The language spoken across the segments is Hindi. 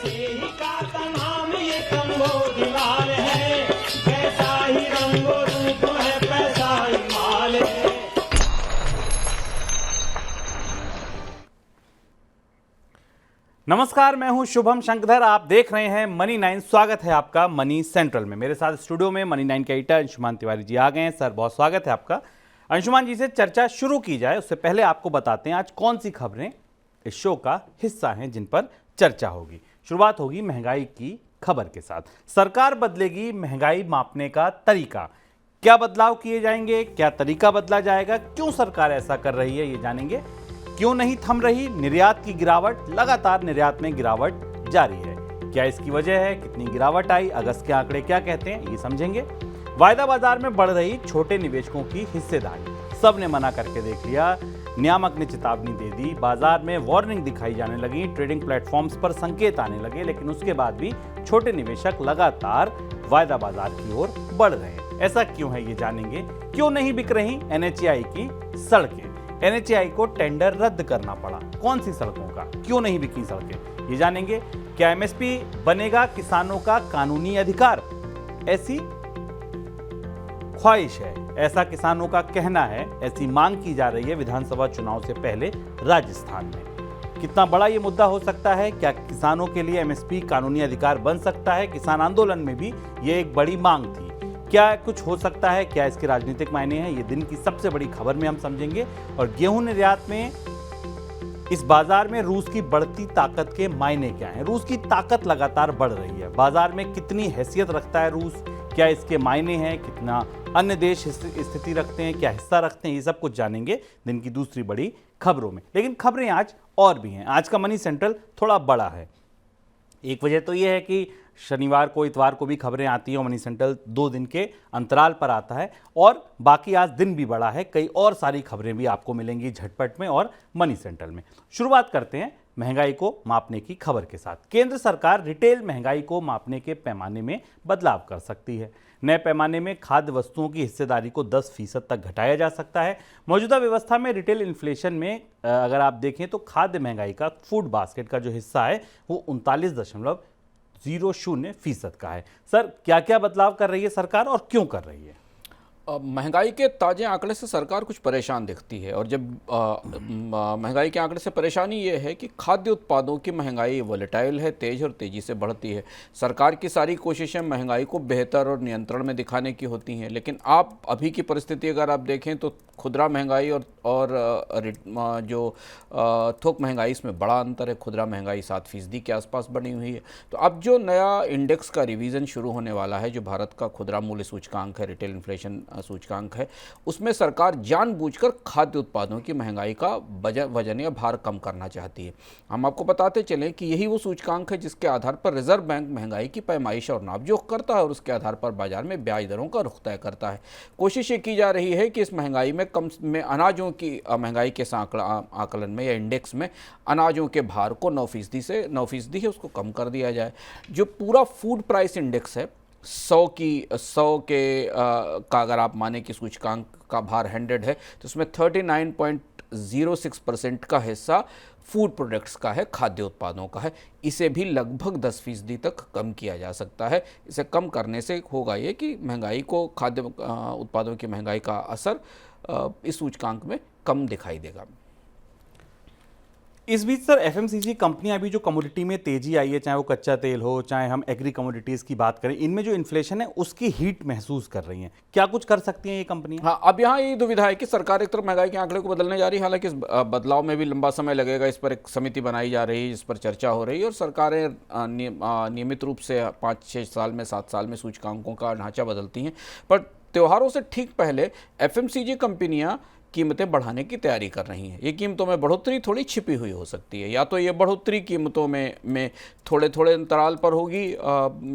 ऐसे ही का नाम ये कंबोजलाल है, कैसा ही रंगो रूप है पैसा ही माल है। नमस्कार, मैं हूं शुभम शंकरधर। आप देख रहे हैं मनी 9। स्वागत है आपका मनी सेंट्रल में। मेरे साथ स्टूडियो में मनी 9 के एडिटर अंशुमान तिवारी जी आ गए हैं। सर, बहुत स्वागत है आपका। अंशुमान जी से चर्चा शुरू की जाए उससे पहले आपको बताते हैं आज कौन सी खबरें इस शो का हिस्सा हैं जिन पर चर्चा होगी। शुरुआत होगी महंगाई की खबर के साथ। सरकार बदलेगी महंगाई मापने का तरीका। क्या बदलाव किए जाएंगे, क्या तरीका बदला जाएगा, क्यों सरकार ऐसा कर रही है, ये जानेंगे। क्यों नहीं थम रही निर्यात की गिरावट, लगातार निर्यात में गिरावट जारी है। क्या इसकी वजह है, कितनी गिरावट आई, अगस्त के आंकड़े क्या कहते हैं, ये समझेंगे। वायदा बाजार में बढ़ रही छोटे निवेशकों की हिस्सेदारी, सबने मना करके देख लिया। नियामक ने चेतावनी दे दी, बाजार में वार्निंग दिखाई जाने लगी, ट्रेडिंग प्लेटफॉर्म्स पर संकेत आने लगे, लेकिन उसके बाद भी छोटे निवेशक लगातार वायदा बाजार की ओर बढ़ रहे हैं। ऐसा क्यों है, ये जानेंगे। क्यों नहीं बिक रही NHAI की सड़कें, NHAI को टेंडर रद्द करना पड़ा, कौन सी सड़कों का, क्यों नहीं बिकी सड़कें, ये जानेंगे। क्या MSP बनेगा किसानों का कानूनी अधिकार, ऐसी ख्वाहिश है, ऐसा किसानों का कहना है, ऐसी मांग की जा रही है विधानसभा चुनाव से पहले राजस्थान में। कितना बड़ा ये मुद्दा हो सकता है, क्या किसानों के लिए MSP कानूनी अधिकार बन सकता है। किसान आंदोलन में भी ये एक बड़ी मांग थी। क्या कुछ हो सकता है, क्या इसके राजनीतिक मायने हैं, ये दिन की सबसे बड़ी खबर में हम समझेंगे। और गेहूं निर्यात में इस बाजार में रूस की बढ़ती ताकत के मायने क्या हैं। रूस की ताकत लगातार बढ़ रही है, बाजार में कितनी हैसियत रखता है रूस, क्या इसके मायने हैं, कितना अन्य देश स्थिति रखते हैं, क्या हिस्सा रखते हैं, ये सब कुछ जानेंगे दिन की दूसरी बड़ी खबरों में। लेकिन खबरें आज और भी हैं। आज का मनी सेंट्रल थोड़ा बड़ा है। एक वजह तो यह है कि शनिवार को, इतवार को भी खबरें आती हैं और मनी सेंट्रल 2 दिन के अंतराल पर आता है, और बाकी आज दिन भी बड़ा है, कई और सारी खबरें भी आपको मिलेंगी झटपट में और मनी सेंट्रल में। शुरुआत करते हैं महंगाई को मापने की खबर के साथ। केंद्र सरकार रिटेल महंगाई को मापने के पैमाने में बदलाव कर सकती है। नए पैमाने में खाद्य वस्तुओं की हिस्सेदारी को 10% तक घटाया जा सकता है। मौजूदा व्यवस्था में रिटेल इन्फ्लेशन में अगर आप देखें तो खाद्य महंगाई का, फूड बास्केट का जो हिस्सा है वो 39.00% का है। सर, क्या क्या बदलाव कर रही है सरकार और क्यों कर रही है? महंगाई के ताज़े आंकड़े से सरकार कुछ परेशान दिखती है, और जब महंगाई के आंकड़े से परेशानी ये है कि खाद्य उत्पादों की महंगाई वोलेटाइल है, तेज और तेज़ी से बढ़ती है। सरकार की सारी कोशिशें महंगाई को बेहतर और नियंत्रण में दिखाने की होती हैं, लेकिन आप अभी की परिस्थिति अगर आप देखें तो खुदरा महंगाई और जो थोक महंगाई, इसमें बड़ा अंतर है। खुदरा महंगाई 7% के आसपास बनी हुई है। तो अब जो नया इंडेक्स का रिवीजन शुरू होने वाला है, जो भारत का खुदरा मूल्य सूचकांक है, रिटेल इन्फ्लेशन सूचकांक है, उसमें सरकार जानबूझकर खाद्य उत्पादों की महंगाई का वजन या भार कम करना चाहती है। हम आपको बताते चलें कि यही वो सूचकांक है जिसके आधार पर रिजर्व बैंक महंगाई की पैमाइश और नापजोख करता है और उसके आधार पर बाजार में ब्याज दरों का रुख तय करता है। कोशिश ये की जा रही है कि इस महंगाई में कम में अनाजों की महंगाई के आकलन में या इंडेक्स में अनाजों के भार को 9% है उसको कम कर दिया जाए। जो पूरा फूड प्राइस इंडेक्स है, 100 का अगर आप माने कि सूचकांक का भार 100 है, तो उसमें 39.06% का हिस्सा फूड प्रोडक्ट्स का है, खाद्य उत्पादों का है। इसे भी लगभग 10% तक कम किया जा सकता है। इसे कम करने से होगा ये कि महंगाई को, खाद्य उत्पादों की महंगाई का असर इस सूचकांक में कम दिखाई देगा। इस बीच सर, FMCG कंपनियां अभी जो कमोडिटी में तेजी आई है, चाहे वो कच्चा तेल हो, चाहे हम एग्री कमोडिटीज की बात करें, इनमें जो इन्फ्लेशन है उसकी हीट महसूस कर रही हैं। क्या कुछ कर सकती हैं ये कंपनियां? हाँ, अब यहाँ ये दुविधा है कि सरकार एक तरफ महंगाई के आंकड़े को बदलने जा रही है, हालांकि इस बदलाव में भी लंबा समय लगेगा। इस पर एक समिति बनाई जा रही है जिस पर चर्चा हो रही है, और सरकारें नियमित रूप से 5-6 साल में, 7 साल में सूचकांकों का ढांचा बदलती हैं। पर त्योहारों से ठीक पहले FMCG कंपनियां कीमतें बढ़ाने की तैयारी कर रही हैं। ये कीमतों में बढ़ोतरी थोड़ी छिपी हुई हो सकती है, या तो ये बढ़ोतरी कीमतों में थोड़े थोड़े अंतराल पर होगी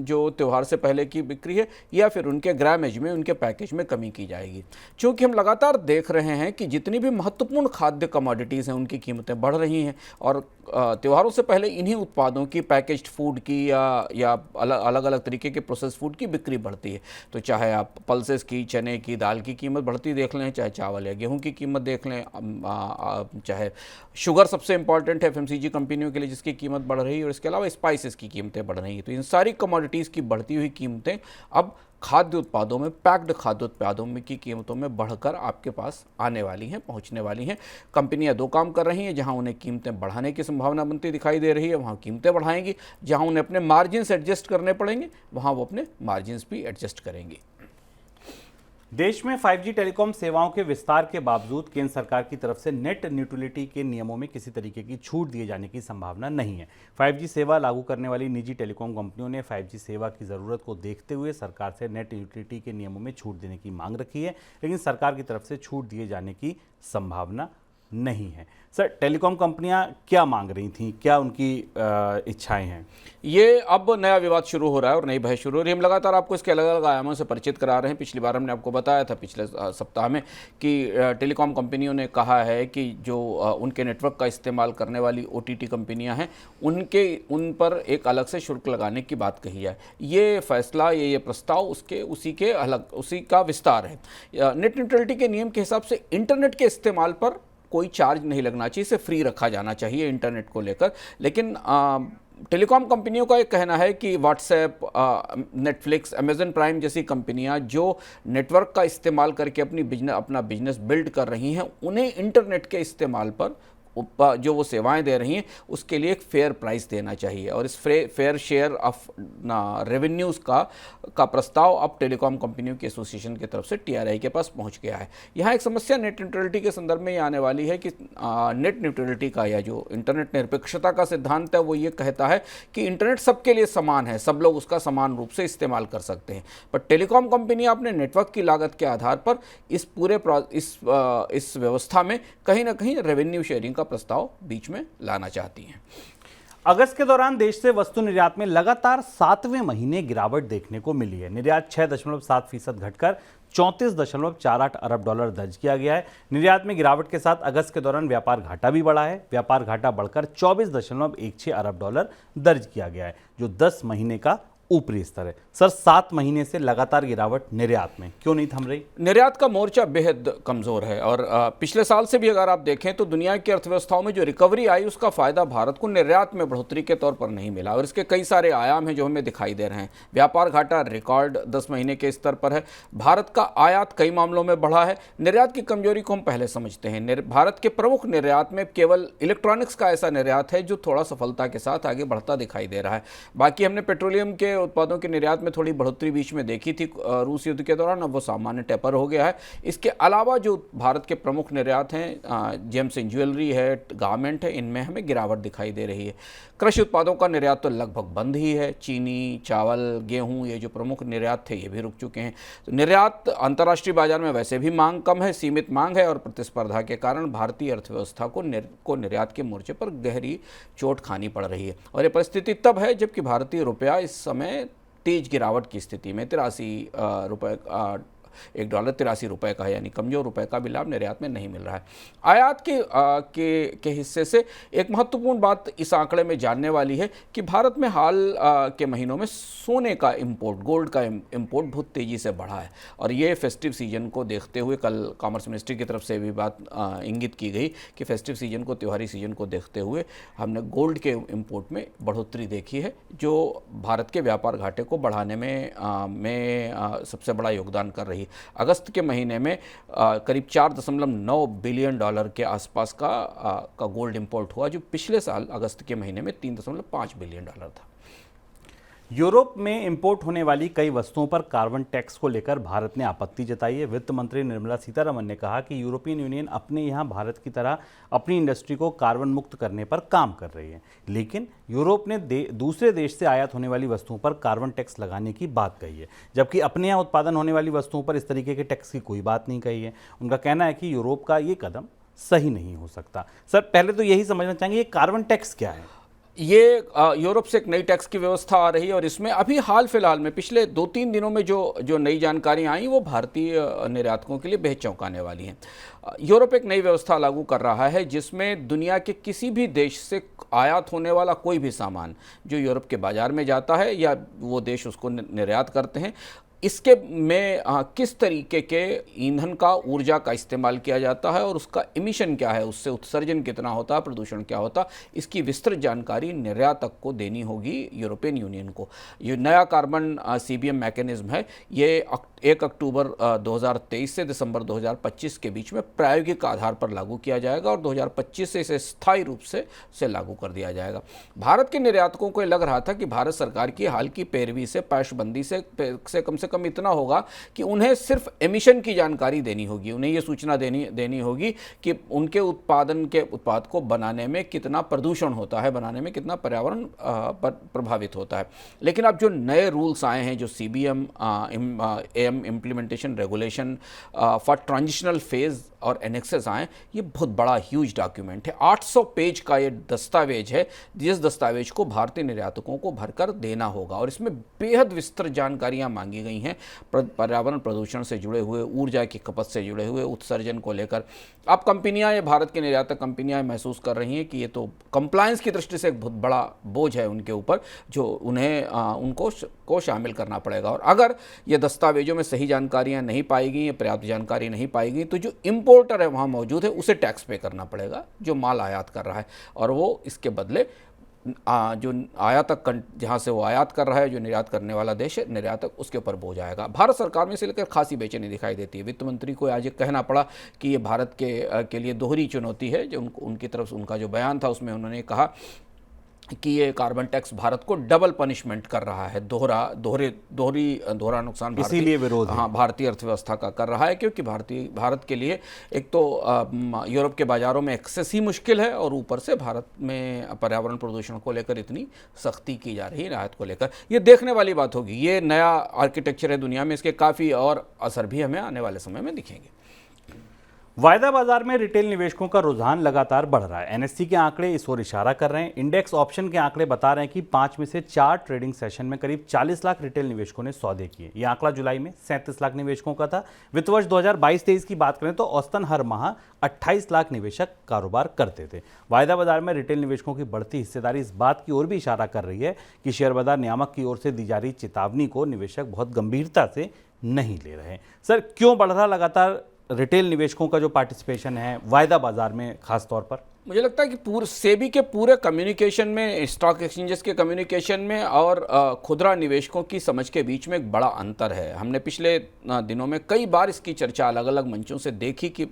जो त्यौहार से पहले की बिक्री है, या फिर उनके ग्रामेज में, उनके पैकेज में कमी की जाएगी। क्योंकि हम लगातार देख रहे हैं कि जितनी भी महत्वपूर्ण खाद्य कमोडिटीज़ हैं उनकी कीमतें बढ़ रही हैं, और त्योहारों से पहले इन्हीं उत्पादों की, पैकेज्ड फूड की या अलग अलग तरीके के प्रोसेस फूड की बिक्री बढ़ती है। तो चाहे आप पल्सेस की, चने की, दाल की कीमत बढ़ती देख लें, चाहे चावल या गेहूं की कीमत देख लें, चाहे शुगर सबसे इंपॉर्टेंट है FMCG कंपनियों के लिए जिसकी कीमत बढ़ रही है, और इसके अलावा स्पाइसेस की कीमतें बढ़ रही हैं। तो इन सारी कमोडिटीज़ की बढ़ती हुई कीमतें अब खाद्य उत्पादों में, पैक्ड खाद्य उत्पादों में की कीमतों में बढ़कर आपके पास आने वाली हैं, पहुंचने वाली हैं। कंपनियां दो काम कर रही हैं, जहां उन्हें कीमतें बढ़ाने की संभावना बनती दिखाई दे रही है वहां कीमतें बढ़ाएंगी, जहां उन्हें अपने मार्जिन्स एडजस्ट करने पड़ेंगे वहां वो अपने मार्जिन्स भी एडजस्ट करेंगी। देश में 5G टेलीकॉम सेवाओं के विस्तार के बावजूद केंद्र सरकार की तरफ से नेट न्यूट्रलिटी के नियमों में किसी तरीके की छूट दिए जाने की संभावना नहीं है। 5G सेवा लागू करने वाली निजी टेलीकॉम कंपनियों ने 5G सेवा की ज़रूरत को देखते हुए सरकार से नेट न्यूट्रलिटी के नियमों में छूट देने की मांग रखी है, लेकिन सरकार की तरफ से छूट दिए जाने की संभावना नहीं है। सर, टेलीकॉम कंपनियां क्या मांग रही थीं, क्या उनकी इच्छाएं हैं? ये अब नया विवाद शुरू हो रहा है और नई बहस शुरू हो रही है। हम लगातार आपको इसके अलग अलग आयामों से परिचित करा रहे हैं। पिछली बार हमने आपको बताया था पिछले सप्ताह में कि टेलीकॉम कंपनियों ने कहा है कि जो उनके नेटवर्क का इस्तेमाल करने वाली OTT कंपनियां हैं उन पर एक अलग से शुल्क लगाने की बात कही है। ये फैसला, ये प्रस्ताव उसी का विस्तार है। नेट न्यूट्रलिटी के नियम के हिसाब से इंटरनेट के इस्तेमाल पर कोई चार्ज नहीं लगना चाहिए, इसे फ्री रखा जाना चाहिए इंटरनेट को लेकर। लेकिन टेलीकॉम कंपनियों का एक कहना है कि व्हाट्सएप, नेटफ्लिक्स, अमेजन प्राइम जैसी कंपनियां जो नेटवर्क का इस्तेमाल करके अपना बिजनेस बिल्ड कर रही हैं, उन्हें इंटरनेट के इस्तेमाल पर जो वो सेवाएं दे रही हैं उसके लिए एक फेयर प्राइस देना चाहिए। और इस फेयर शेयर ऑफ रेवेन्यूज़ का प्रस्ताव अब टेलीकॉम कंपनियों की एसोसिएशन की तरफ से TRI के पास पहुंच गया है। यहाँ एक समस्या नेट न्यूट्रलिटी के संदर्भ में ये आने वाली है कि नेट न्यूट्रलिटी का या जो इंटरनेट निरपेक्षता का सिद्धांत है वो ये कहता है कि इंटरनेट सबके लिए समान है, सब लोग उसका समान रूप से इस्तेमाल कर सकते हैं। पर टेलीकॉम कंपनियाँ अपने नेटवर्क की लागत के आधार पर इस व्यवस्था में कहीं ना कहीं रेवेन्यू शेयरिंग का प्रस्ताव बीच में लाना चाहती हैं। अगस्त के दौरान देश से वस्तु निर्यात में लगातार 7वें महीने गिरावट देखने को मिली है। निर्यात 6.7% घटकर 34.48 अरब डॉलर दर्ज किया गया है। निर्यात में गिरावट के साथ अगस्त के दौरान व्यापार घाटा भी बढ़ा है। व्यापार घाटा बढ़कर 24.16 अरब डॉलर दर्ज किया गया है, जो 10 महीने का ऊपरी स्तर है। सर, 7 महीने से लगातार गिरावट निर्यात में क्यों नहीं थम रही? निर्यात का मोर्चा बेहद कमज़ोर है और पिछले साल से भी अगर आप देखें तो दुनिया की अर्थव्यवस्थाओं में जो रिकवरी आई उसका फ़ायदा भारत को निर्यात में बढ़ोतरी के तौर पर नहीं मिला और इसके कई सारे आयाम हैं जो हमें दिखाई दे रहे हैं। व्यापार घाटा रिकॉर्ड 10 महीने के स्तर पर है। भारत का आयात कई मामलों में बढ़ा है। निर्यात की कमजोरी को हम पहले समझते हैं। भारत के प्रमुख निर्यात में केवल इलेक्ट्रॉनिक्स का ऐसा निर्यात है जो थोड़ा सफलता के साथ आगे बढ़ता दिखाई दे रहा है। बाकी हमने पेट्रोलियम के उत्पादों के निर्यात में थोड़ी बढ़ोतरी बीच में देखी थी रूस युद्ध के दौरान, अब वो सामान्य टेपर हो गया है। इसके अलावा जो भारत के प्रमुख निर्यात हैं, जेम्स एंड ज्वेलरी है, गारमेंट है, इनमें हमें गिरावट दिखाई दे रही है। कृषि उत्पादों का निर्यात तो लगभग बंद ही है। चीनी, चावल, गेहूं, ये जो प्रमुख निर्यात थे ये भी रुक चुके हैं। तो निर्यात अंतर्राष्ट्रीय बाजार में वैसे भी मांग कम है, सीमित मांग है और प्रतिस्पर्धा के कारण भारतीय अर्थव्यवस्था को निर्यात के मोर्चे पर गहरी चोट खानी पड़ रही है। और ये परिस्थिति तब है जबकि भारतीय रुपया इस समय तेज गिरावट की स्थिति में 83 रुपये, $1 83 रुपये का है, यानी कमजोर रुपए का भी लाभ निर्यात में नहीं मिल रहा है। आयात के हिस्से से एक महत्वपूर्ण बात इस आंकड़े में जानने वाली है कि भारत में हाल के महीनों में सोने का इंपोर्ट, गोल्ड का इंपोर्ट बहुत तेज़ी से बढ़ा है और ये फेस्टिव सीजन को देखते हुए, कल कॉमर्स मिनिस्ट्री की तरफ से भी बात इंगित की गई कि फेस्टिव सीजन को, त्योहारी सीजन को देखते हुए हमने गोल्ड के इंपोर्ट में बढ़ोतरी देखी है, जो भारत के व्यापार घाटे को बढ़ाने में सबसे बड़ा योगदान कर रही है। अगस्त के महीने में करीब $4.9 बिलियन के आसपास का गोल्ड इंपोर्ट हुआ, जो पिछले साल अगस्त के महीने में $3.5 बिलियन था। यूरोप में इंपोर्ट होने वाली कई वस्तुओं पर कार्बन टैक्स को लेकर भारत ने आपत्ति जताई है। वित्त मंत्री निर्मला सीतारमण ने कहा कि यूरोपियन यूनियन अपने यहाँ भारत की तरह अपनी इंडस्ट्री को कार्बन मुक्त करने पर काम कर रही है, लेकिन यूरोप ने दूसरे देश से आयात होने वाली वस्तुओं पर कार्बन टैक्स लगाने की बात कही है, जबकि अपने यहाँ उत्पादन होने वाली वस्तुओं पर इस तरीके के टैक्स की कोई बात नहीं कही है। उनका कहना है कि यूरोप का ये कदम सही नहीं हो सकता। सर, पहले तो यही समझना चाहेंगे, ये कार्बन टैक्स क्या है? ये यूरोप से एक नई टैक्स की व्यवस्था आ रही है और इसमें अभी हाल फिलहाल में पिछले 2-3 दिनों में जो नई जानकारी आई वो भारतीय निर्यातकों के लिए बेहद चौंकाने वाली हैं। यूरोप एक नई व्यवस्था लागू कर रहा है जिसमें दुनिया के किसी भी देश से आयात होने वाला कोई भी सामान जो यूरोप के बाज़ार में जाता है या वो देश उसको निर्यात करते हैं, इसके में किस तरीके के ईंधन का, ऊर्जा का इस्तेमाल किया जाता है और उसका इमिशन क्या है, उससे उत्सर्जन कितना होता है, प्रदूषण क्या होता है, इसकी विस्तृत जानकारी निर्यातक को देनी होगी यूरोपियन यूनियन को। ये नया कार्बन CBM मैकेनिज्म है, ये 1 अक्टूबर 2023 से दिसंबर 2025 के बीच में प्रायोगिक आधार पर लागू किया जाएगा और 2025 से इसे स्थायी रूप से लागू कर दिया जाएगा। भारत के निर्यातकों को लग रहा था कि भारत सरकार की हाल की पैरवी से, पैशबंदी से कम कम इतना होगा कि उन्हें सिर्फ एमिशन की जानकारी देनी होगी, उन्हें यह सूचना देनी होगी कि उनके उत्पाद को बनाने में कितना प्रदूषण होता है, बनाने में कितना पर्यावरण प्रभावित होता है। लेकिन अब जो नए रूल्स आए हैं, जो CBM AM implementation regulation for transitional phase और एनेक्सेस आए, ये बहुत बड़ा ह्यूज डॉक्यूमेंट है। 800 पेज का ये दस्तावेज है, जिस दस्तावेज को भारतीय निर्यातकों को भरकर देना होगा और इसमें बेहद विस्तृत जानकारियां मांगी गई हैं पर्यावरण प्रदूषण से जुड़े हुए, ऊर्जा की खपत से जुड़े हुए, उत्सर्जन को लेकर। अब कंपनियां, ये भारत की निर्यातक कंपनियां महसूस कर रही हैं कि ये तो कंप्लायंस की दृष्टि से एक बहुत बड़ा बोझ है उनके ऊपर, जो उनको शामिल करना पड़ेगा। और अगर ये दस्तावेजों में सही जानकारियां नहीं पाएगी, पर्याप्त जानकारी नहीं पाएगी, तो जो इम्पोर्टर है वहाँ मौजूद है उसे टैक्स पे करना पड़ेगा, जो माल आयात कर रहा है, और वो इसके बदले जो आयातक जहाँ से वो आयात कर रहा है, जो निर्यात करने वाला देश है, निर्यातक, उसके ऊपर बोझ आएगा। भारत सरकार में इसे लेकर खासी बेचैनी दिखाई देती है। वित्त मंत्री को आज ये कहना पड़ा कि ये भारत के लिए दोहरी चुनौती है। जो उनकी तरफ से उनका जो बयान था उसमें उन्होंने कहा कि ये कार्बन टैक्स भारत को डबल पनिशमेंट कर रहा है, दोहरा नुकसान इसीलिए विरोध है। हाँ, भारतीय अर्थव्यवस्था का कर रहा है, क्योंकि भारत के लिए एक तो यूरोप के बाजारों में एक्सेस ही मुश्किल है और ऊपर से भारत में पर्यावरण प्रदूषण को लेकर इतनी सख्ती की जा रही है, राहत को लेकर। ये देखने वाली बात होगी। ये नया आर्किटेक्चर है दुनिया में, इसके काफ़ी और असर भी हमें आने वाले समय में दिखेंगे। वायदा बाजार में रिटेल निवेशकों का रुझान लगातार बढ़ रहा है। NSE के आंकड़े इस ओर इशारा कर रहे हैं। इंडेक्स ऑप्शन के आंकड़े बता रहे हैं कि 5 में से 4 ट्रेडिंग सेशन में करीब 40 लाख रिटेल निवेशकों ने सौदे किए। यह आंकड़ा जुलाई में 37 लाख निवेशकों का था। वित्त वर्ष 2022-23 की बात करें तो औसतन हर माह 28 लाख निवेशक कारोबार करते थे। वायदा बाजार में रिटेल निवेशकों की बढ़ती हिस्सेदारी इस बात की ओर भी इशारा कर रही है कि शेयर बाजार नियामक की ओर से दी जा रही चेतावनी को निवेशक बहुत गंभीरता से नहीं ले रहे। सर, क्यों बढ़ रहा लगातार रिटेल निवेशकों का जो पार्टिसिपेशन है वायदा बाजार में खास तौर पर? मुझे लगता है कि सेबी के पूरे कम्युनिकेशन में, स्टॉक एक्सचेंजेस के कम्युनिकेशन में और खुदरा निवेशकों की समझ के बीच में एक बड़ा अंतर है। हमने पिछले दिनों में कई बार इसकी चर्चा अलग अलग मंचों से देखी कि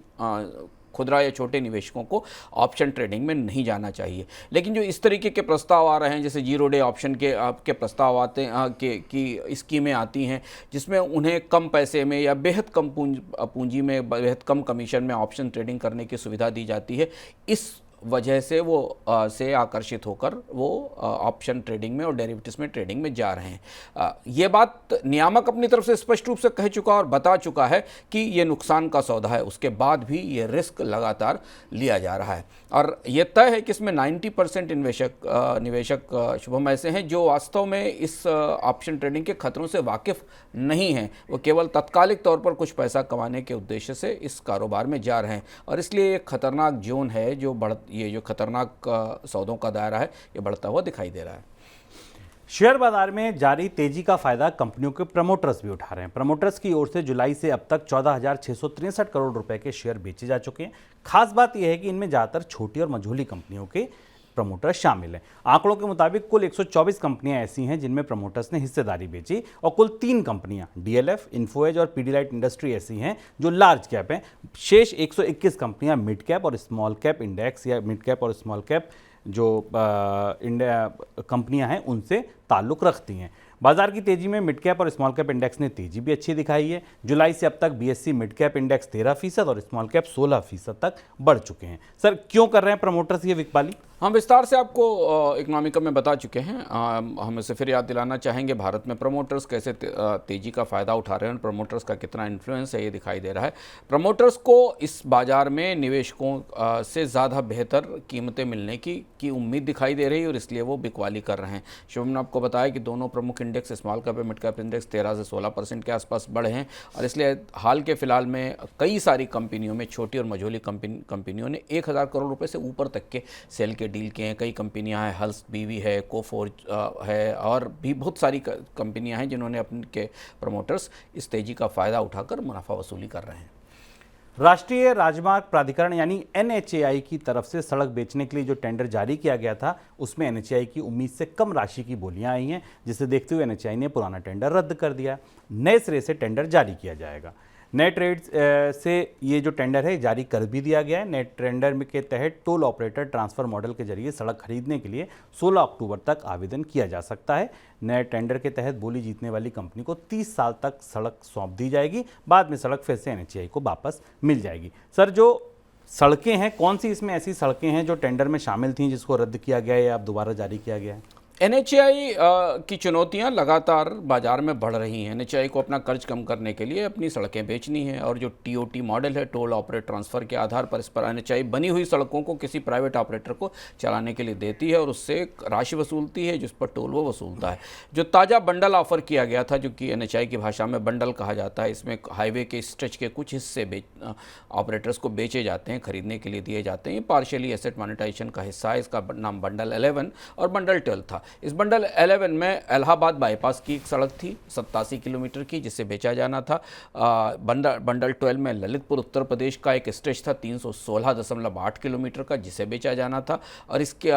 खुदरा या छोटे निवेशकों को ऑप्शन ट्रेडिंग में नहीं जाना चाहिए। लेकिन जो इस तरीके के प्रस्ताव आ रहे हैं, जैसे 0 डे ऑप्शन के प्रस्ताव आते हैं कि स्कीमें आती हैं जिसमें उन्हें कम पैसे में या बेहद कम पूंजी में, बेहद कम कमीशन में ऑप्शन ट्रेडिंग करने की सुविधा दी जाती है, इस वजह से वो से आकर्षित होकर वो ऑप्शन ट्रेडिंग में और डेरिवेटिव्स में ट्रेडिंग में जा रहे हैं। ये बात नियामक अपनी तरफ से स्पष्ट रूप से कह चुका और बता चुका है कि ये नुकसान का सौदा है। उसके बाद भी ये रिस्क लगातार लिया जा रहा है और ये तय है कि इसमें 90% निवेशक शुभम ऐसे हैं जो वास्तव में इस ऑप्शन ट्रेडिंग के खतरों से वाकिफ़ नहीं हैं। वो केवल तत्कालिक तौर पर कुछ पैसा कमाने के उद्देश्य से इस कारोबार में जा रहे हैं और इसलिए एक खतरनाक जोन है ये जो खतरनाक सौदों का दायरा है, ये बढ़ता हुआ दिखाई दे रहा है। शेयर बाजार में जारी तेजी का फायदा कंपनियों के प्रमोटर्स भी उठा रहे हैं। प्रमोटर्स की ओर से जुलाई से अब तक 14,663 करोड़ रुपए के शेयर बेचे जा चुके हैं। खास बात यह है कि इनमें ज्यादातर छोटी और मझोली कंपनियों के प्रमोटर्स शामिल हैं। आंकड़ों के मुताबिक कुल 124 कंपनियां ऐसी हैं जिनमें प्रमोटर्स ने हिस्सेदारी बेची और कुल 3 कंपनियां DLF, इन्फोएज और पीडीलाइट इंडस्ट्री ऐसी हैं जो लार्ज कैप हैं। शेष 121 कंपनियां मिड कैप और स्मॉल कैप इंडेक्स या मिड कैप और स्मॉल कैप जो इंडिया कंपनियां हैं उनसे ताल्लुक़ रखती हैं। बाजार की तेजी में मिड कैप और स्मॉल कैप इंडेक्स ने तेजी भी अच्छी दिखाई है। जुलाई से अब तक BSE मिड कैप इंडेक्स 13% और स्मॉल कैप 16% तक बढ़ चुके हैं। सर, क्यों कर रहे हैं प्रमोटर्स ये बिकवाली? हम विस्तार से आपको इकोनॉमिका में बता चुके हैं। हम इसे फिर याद दिलाना चाहेंगे। भारत में प्रमोटर्स कैसे तेजी का फ़ायदा उठा रहे हैं, प्रमोटर्स का कितना इन्फ्लुएंस है, ये दिखाई दे रहा है। प्रमोटर्स को इस बाजार में निवेशकों से ज़्यादा बेहतर कीमतें मिलने की उम्मीद दिखाई दे रही है और इसलिए वो बिकवाली कर रहे हैं। शुभम ने आपको बताया कि दोनों प्रमुख इंडेक्स, स्मॉल कैप और मिड कैप इंडेक्स 13 से 16% के आसपास बढ़े हैं और इसलिए हाल के फिलहाल में कई सारी कंपनियों में, छोटी और मझोली कंपनियों ने 1,000 करोड़ रुपये से ऊपर तक के सेल के डील किए हैं। कई कंपनियां हैं, हल्स बीवी है, कोफोर्ज है और भी बहुत सारी कंपनियां हैं जिन्होंने अपने के प्रमोटर्स इस तेज़ी का फ़ायदा उठाकर मुनाफा वसूली कर रहे हैं। राष्ट्रीय राजमार्ग प्राधिकरण यानी NHAI की तरफ से सड़क बेचने के लिए जो टेंडर जारी किया गया था उसमें NHAI की उम्मीद से कम राशि की बोलियां आई हैं, जिसे देखते हुए NHAI ने पुराना टेंडर रद्द कर दिया। नए सिरे से टेंडर जारी किया जाएगा। नए ट्रेड से ये जो टेंडर है जारी कर भी दिया गया है। नए टेंडर के तहत टोल ऑपरेटर ट्रांसफर मॉडल के जरिए सड़क खरीदने के लिए 16 अक्टूबर तक आवेदन किया जा सकता है। नए टेंडर के तहत बोली जीतने वाली कंपनी को 30 साल तक सड़क सौंप दी जाएगी। बाद में सड़क फिर से NHAI को वापस मिल जाएगी। सर, जो सड़कें हैं, कौन सी इसमें ऐसी सड़कें हैं जो टेंडर में शामिल थीं जिसको रद्द किया गया है या अब दोबारा जारी किया गया है? NHAI की चुनौतियां लगातार बाजार में बढ़ रही हैं। NHAI को अपना कर्ज कम करने के लिए अपनी सड़कें बेचनी है और जो TOT मॉडल है, टोल ऑपरेट ट्रांसफ़र के आधार पर, इस पर NHAI बनी हुई सड़कों को किसी प्राइवेट ऑपरेटर को चलाने के लिए देती है और उससे राशि वसूलती है जिस पर टोल वो वसूलता है। जो ताज़ा बंडल ऑफर किया गया था, जो कि NHAI की भाषा में बंडल कहा जाता है, इसमें हाईवे के स्ट्रेच के कुछ हिस्से ऑपरेटर्स को बेचे जाते हैं, खरीदने के लिए दिए जाते हैं। ये पार्शियली एसेट मोनेटाइजेशन का हिस्सा है। इसका नाम बंडल 11 और बंडल 12 था। इस बंडल 11 में इलाहाबाद बाईपास की एक सड़क थी 87 किलोमीटर की, जिसे बेचा जाना था। बंडल 12 में ललितपुर उत्तर प्रदेश का एक स्ट्रेच था 316.8 किलोमीटर का, जिसे बेचा जाना था। और इसके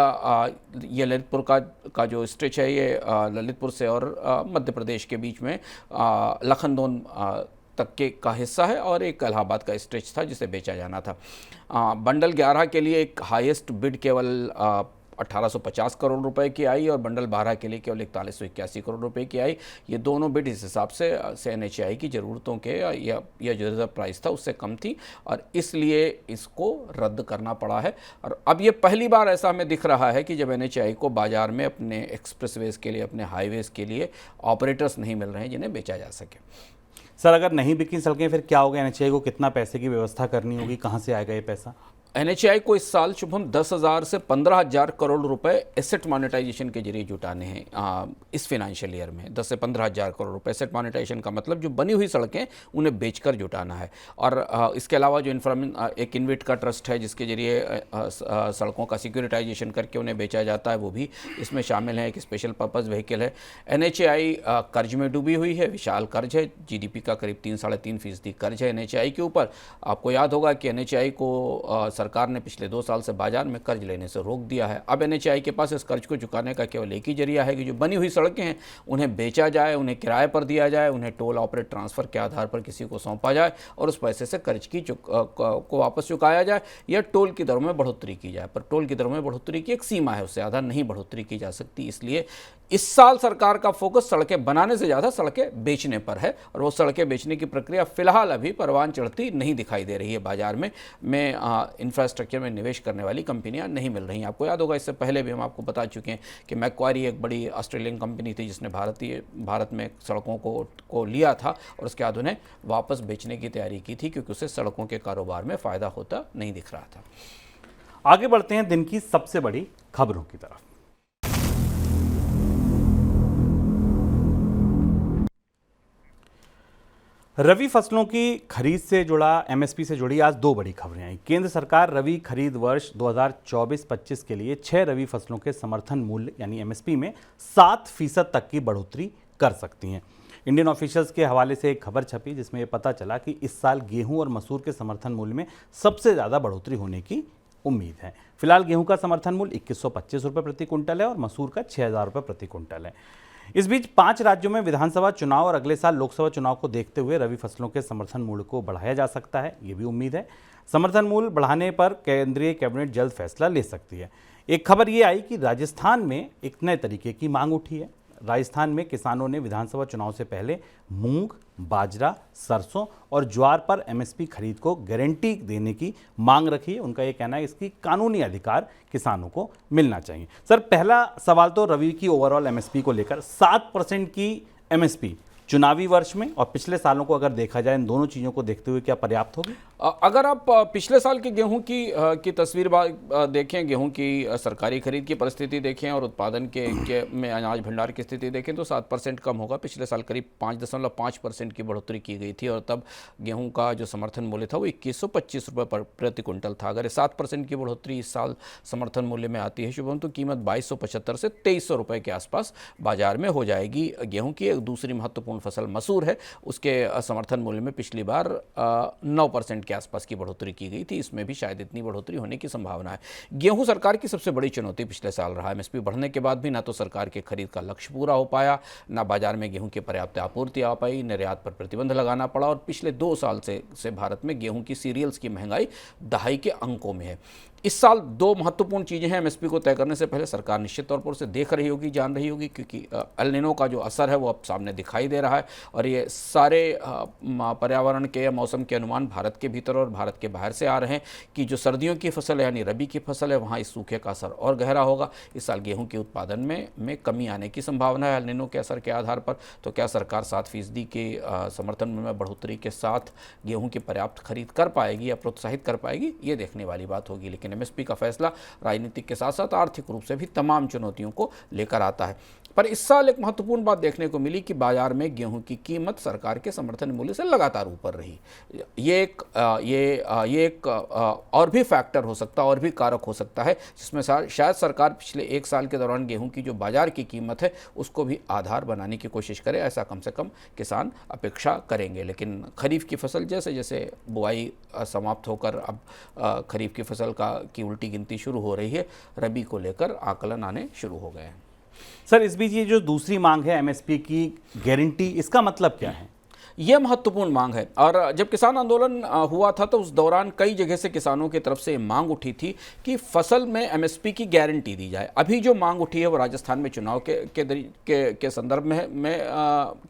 ये ललितपुर का जो स्ट्रेच है, ये ललितपुर से और मध्य प्रदेश के बीच में लखनदौन तक के का हिस्सा है और एक इलाहाबाद का स्ट्रेच था जिसे बेचा जाना था। बंडल 11 के लिए एक हाईएस्ट बिड केवल 1850 करोड़ रुपए की आई और बंडल 12 के लिए केवल 4181 करोड़ रुपए की आई। ये दोनों बिड इस हिसाब से NHAI की ज़रूरतों के या जो रिजर्व प्राइस था उससे कम थी और इसलिए इसको रद्द करना पड़ा है। और अब ये पहली बार ऐसा हमें दिख रहा है कि जब NHAI को बाज़ार में अपने एक्सप्रेसवेज के लिए, अपने हाईवेज़ के लिए ऑपरेटर्स नहीं मिल रहे हैं जिन्हें बेचा जा सके। सर, अगर नहीं बिकी सड़कें फिर क्या होगा? NHAI को कितना पैसे की व्यवस्था करनी होगी? कहाँ से आएगा ये पैसा? NHAI को इस साल शुभम 10,000 से 15,000 करोड़ रुपए एसेट मोनेटाइजेशन के जरिए जुटाने हैं। इस फाइनेंशियल ईयर में 10 से 15,000 करोड़ रुपए। एसेट मोनेटाइजेशन का मतलब जो बनी हुई सड़कें उन्हें बेचकर जुटाना है। और इसके अलावा जो एक इन्वेट का ट्रस्ट है जिसके जरिए सड़कों का सिक्योरिटाइजेशन करके उन्हें बेचा जाता है, वो भी इसमें शामिल है। एक स्पेशल पर्पज़ व्हीकल है। NHAI कर्ज में डूबी हुई है, विशाल कर्ज है। GDP का करीब 3-3.5% कर्ज है NHAI के ऊपर। आपको याद होगा कि NHAI को सरकार ने पिछले 2 साल से बाजार में कर्ज लेने से रोक दिया है। अब NHAI के पास इस कर्ज को चुकाने का केवल एक ही जरिया है कि जो बनी हुई सड़कें हैं उन्हें बेचा जाए, उन्हें किराए पर दिया जाए, उन्हें टोल ऑपरेट ट्रांसफ़र के आधार पर किसी को सौंपा जाए और उस पैसे से कर्ज को वापस चुकाया जाए या टोल की दरों में बढ़ोतरी की जाए। पर टोल की दरों में बढ़ोतरी की एक सीमा है, उससे ज़्यादा नहीं बढ़ोतरी की जा सकती। इसलिए इस साल सरकार का फोकस सड़कें बनाने से ज़्यादा सड़कें बेचने पर है और वो सड़कें बेचने की प्रक्रिया फिलहाल अभी परवान चढ़ती नहीं दिखाई दे रही है। बाजार में इंफ्रास्ट्रक्चर में निवेश करने वाली कंपनियां नहीं मिल रही हैं। आपको याद होगा, इससे पहले भी हम आपको बता चुके हैं कि मैक्वारी एक बड़ी ऑस्ट्रेलियन कंपनी थी जिसने भारत में सड़कों को लिया था और उसके बाद उन्हें वापस बेचने की तैयारी की थी क्योंकि उसे सड़कों के कारोबार में फ़ायदा होता नहीं दिख रहा था। आगे बढ़ते हैं दिन की सबसे बड़ी खबरों की तरफ। रबी फसलों की खरीद से जुड़ा MSP से जुड़ी आज 2 बड़ी खबरें आई। केंद्र सरकार रबी खरीद वर्ष 2024-25 के लिए 6 रबी फसलों के समर्थन मूल्य यानी MSP में 7% तक की बढ़ोतरी कर सकती हैं। इंडियन ऑफिशियल्स के हवाले से एक खबर छपी जिसमें यह पता चला कि इस साल गेहूं और मसूर के समर्थन मूल्य में सबसे ज़्यादा बढ़ोतरी होने की उम्मीद है। फिलहाल गेहूं का समर्थन मूल्य 2125 रुपये प्रति कुंटल है और मसूर का 6,000 रुपये प्रति कुंटल है। इस बीच 5 राज्यों में विधानसभा चुनाव और अगले साल लोकसभा चुनाव को देखते हुए रबी फसलों के समर्थन मूल्य को बढ़ाया जा सकता है, ये भी उम्मीद है। समर्थन मूल्य बढ़ाने पर केंद्रीय कैबिनेट जल्द फैसला ले सकती है। एक खबर ये आई कि राजस्थान में एक नए तरीके की मांग उठी है। राजस्थान में किसानों ने विधानसभा चुनाव से पहले मूंग, बाजरा, सरसों और ज्वार पर MSP खरीद को गारंटी देने की मांग रखी है। उनका ये कहना है इसकी कानूनी अधिकार किसानों को मिलना चाहिए। सर, पहला सवाल तो रबी की ओवरऑल MSP को लेकर 7% की MSP चुनावी वर्ष में और पिछले सालों को अगर देखा जाए, इन दोनों चीज़ों को देखते हुए क्या पर्याप्त होगी? अगर आप पिछले साल के गेहूं की तस्वीर देखें, गेहूं की सरकारी खरीद की परिस्थिति देखें और उत्पादन के में अनाज भंडार की स्थिति देखें तो 7% कम होगा। पिछले साल करीब 5.5% की बढ़ोतरी की गई थी और तब गेहूं का जो समर्थन मूल्य था वो 2125 रुपये प्रति क्विंटल था। अगर 7% की बढ़ोतरी इस साल समर्थन मूल्य में आती है शुभम, तो कीमत 2275 से 2300 रुपये के आसपास बाजार में हो जाएगी। गेहूँ की एक दूसरी महत्वपूर्ण फसल मसूर है, उसके समर्थन मूल्य में पिछली बार 9% के आसपास की बढ़ोतरी की गई थी। इसमें भी शायद इतनी बढ़ोतरी होने की संभावना है। गेहूं सरकार की सबसे बड़ी चुनौती पिछले साल रहा। एमएसपी बढ़ने के बाद भी ना तो सरकार के खरीद का लक्ष्य पूरा हो पाया, ना बाजार में गेहूं की पर्याप्त आपूर्ति आ पाई, निर्यात पर प्रतिबंध लगाना पड़ा और पिछले 2 साल से भारत में गेहूं की सीरियल्स की महंगाई दहाई के अंकों में है। इस साल 2 महत्वपूर्ण चीज़ें हैं एमएसपी को तय करने से पहले सरकार निश्चित तौर पर उसे देख रही होगी, जान रही होगी, क्योंकि एल नीनो का जो असर है वो अब सामने दिखाई दे रहा है और ये सारे पर्यावरण के या मौसम के अनुमान भारत के भीतर और भारत के बाहर से आ रहे हैं कि जो सर्दियों की फसल है यानी रबी की फसल है वहाँ इस सूखे का असर और गहरा होगा। इस साल गेहूँ के उत्पादन में कमी आने की संभावना है एल नीनो के असर के आधार पर। तो क्या सरकार 7% के समर्थन में बढ़ोतरी के साथ गेहूँ की पर्याप्त खरीद कर पाएगी या प्रोत्साहित कर पाएगी, ये देखने वाली बात होगी। लेकिन एमएसपी का फैसला राजनीतिक के साथ साथ आर्थिक रूप से भी तमाम चुनौतियों को लेकर आता है। पर इस साल एक महत्वपूर्ण बात देखने को मिली कि बाजार में गेहूं की कीमत सरकार के समर्थन मूल्य से लगातार ऊपर रही। ये एक और भी फैक्टर हो सकता है और भी कारक हो सकता है जिसमें शायद सरकार पिछले 1 साल के दौरान गेहूं की जो बाजार की कीमत है उसको भी आधार बनाने की कोशिश करे, ऐसा कम से कम किसान अपेक्षा करेंगे। लेकिन खरीफ की फसल जैसे जैसे बुआई समाप्त होकर अब खरीफ की फसल की उल्टी गिनती शुरू हो रही है, रबी को लेकर आकलन आने शुरू हो गए हैं। सर, इस बीच ये जो दूसरी मांग है एमएसपी की गारंटी, इसका मतलब क्या है? यह महत्वपूर्ण मांग है और जब किसान आंदोलन हुआ था तो उस दौरान कई जगह से किसानों की तरफ से मांग उठी थी कि फसल में एमएसपी की गारंटी दी जाए। अभी जो मांग उठी है वो राजस्थान में चुनाव के संदर्भ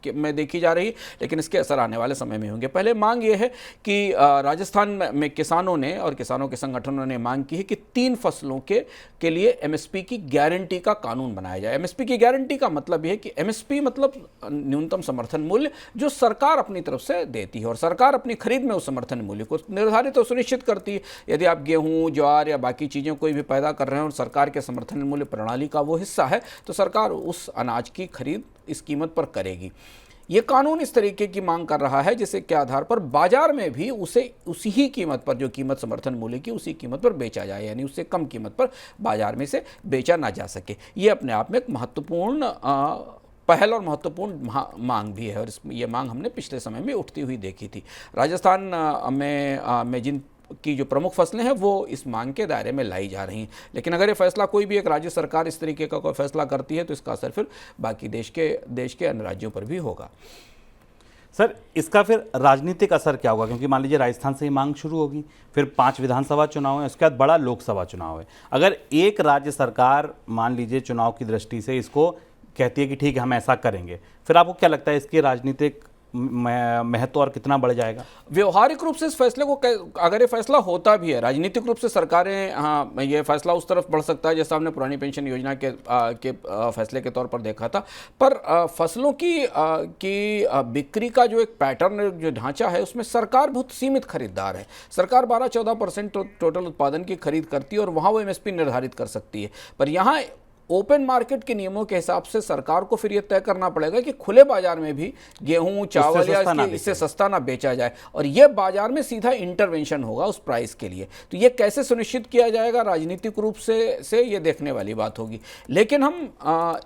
में देखी जा रही है, लेकिन इसके असर आने वाले समय में होंगे। पहले मांग ये है कि राजस्थान में किसानों ने और किसानों के संगठनों ने मांग की है कि 3 फसलों के लिए एमएसपी की गारंटी का कानून बनाया जाए। एमएसपी की गारंटी का मतलब यह है कि एमएसपी मतलब न्यूनतम समर्थन मूल्य जो सरकार अपनी तरफ से देती है और सरकार अपनी खरीद में उस समर्थन मूल्य को निर्धारित और सुनिश्चित करती है। यदि आप गेहूं, ज्वार या बाकी चीज़ें कोई भी पैदा कर रहे हैं और सरकार के समर्थन मूल्य प्रणाली का वो हिस्सा है तो सरकार उस अनाज की खरीद इस कीमत पर करेगी। ये कानून इस तरीके की मांग कर रहा है जिसके के आधार पर बाजार में भी उसे उसी ही कीमत पर, जो कीमत समर्थन मूल्य की उसी कीमत पर बेचा जाए, यानी उससे कम कीमत पर बाजार में से बेचा ना जा सके। ये अपने आप में एक महत्वपूर्ण पहल और महत्वपूर्ण मांग भी है और ये मांग हमने पिछले समय में उठती हुई देखी थी। राजस्थान में जिन की जो प्रमुख फसलें हैं वो इस मांग के दायरे में लाई जा रही हैं। लेकिन अगर ये फैसला कोई भी एक राज्य सरकार इस तरीके का कोई फैसला करती है तो इसका असर फिर बाकी देश के अन्य राज्यों पर भी होगा। सर, इसका फिर राजनीतिक असर क्या होगा? क्योंकि मान लीजिए राजस्थान से ही मांग शुरू होगी, फिर 5 विधानसभा चुनाव है, उसके बाद बड़ा लोकसभा चुनाव है। अगर एक राज्य सरकार मान लीजिए चुनाव की दृष्टि से इसको कहती है कि ठीक है हम ऐसा करेंगे, फिर आपको क्या लगता है इसकी राजनीतिक महत्व और कितना बढ़ जाएगा? व्यवहारिक रूप से इस फैसले को, अगर ये फैसला होता भी है, राजनीतिक रूप से सरकारें, हाँ, ये फैसला उस तरफ बढ़ सकता है जैसा हमने पुरानी पेंशन योजना के फैसले के तौर पर देखा था। पर फसलों की बिक्री का जो एक पैटर्न, जो ढांचा है, उसमें सरकार बहुत सीमित खरीदार है। सरकार 12-14% टोटल उत्पादन की खरीद करती है और वहाँ वो एमएसपी निर्धारित कर सकती है। पर यहाँ ओपन मार्केट के नियमों के हिसाब से सरकार को फिर यह तय करना पड़ेगा कि खुले बाजार में भी गेहूं, चावल या इससे सस्ता ना बेचा जाए और यह बाजार में सीधा इंटरवेंशन होगा उस प्राइस के लिए। तो यह कैसे सुनिश्चित किया जाएगा राजनीतिक रूप से ये देखने वाली बात होगी। लेकिन हम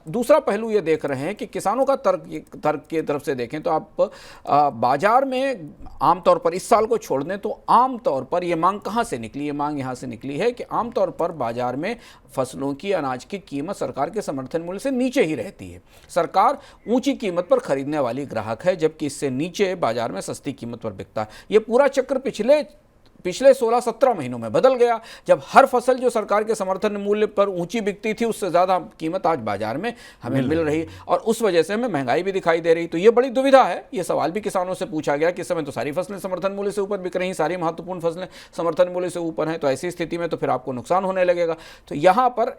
दूसरा पहलू ये देख रहे हैं कि किसानों का तर्क की तरफ से देखें तो आप बाजार में आमतौर पर, इस साल को छोड़ दें तो आमतौर पर यह मांग कहाँ से निकली? ये मांग यहाँ से निकली है कि आमतौर पर बाजार में फसलों की, अनाज की कीमत सरकार के समर्थन मूल्य से नीचे ही रहती है। सरकार ऊंची कीमत पर खरीदने वाली ग्राहक है, जबकि इससे नीचे बाजार में सस्ती कीमत पर बिकता है। ये पूरा चक्र पिछले 16-17 महीनों में बदल गया, जब हर फसल जो सरकार के समर्थन मूल्य पर ऊंची बिकती थी उससे ज़्यादा कीमत आज बाजार में हमें मिल रही और उस वजह से हमें महंगाई भी दिखाई दे रही। तो ये बड़ी दुविधा है। ये सवाल भी किसानों से पूछा गया कि इस समय तो सारी फसलें समर्थन मूल्य से ऊपर बिक रही, सारी महत्वपूर्ण फसलें समर्थन मूल्य से ऊपर हैं, तो ऐसी स्थिति में तो फिर आपको नुकसान होने लगेगा। तो यहाँ पर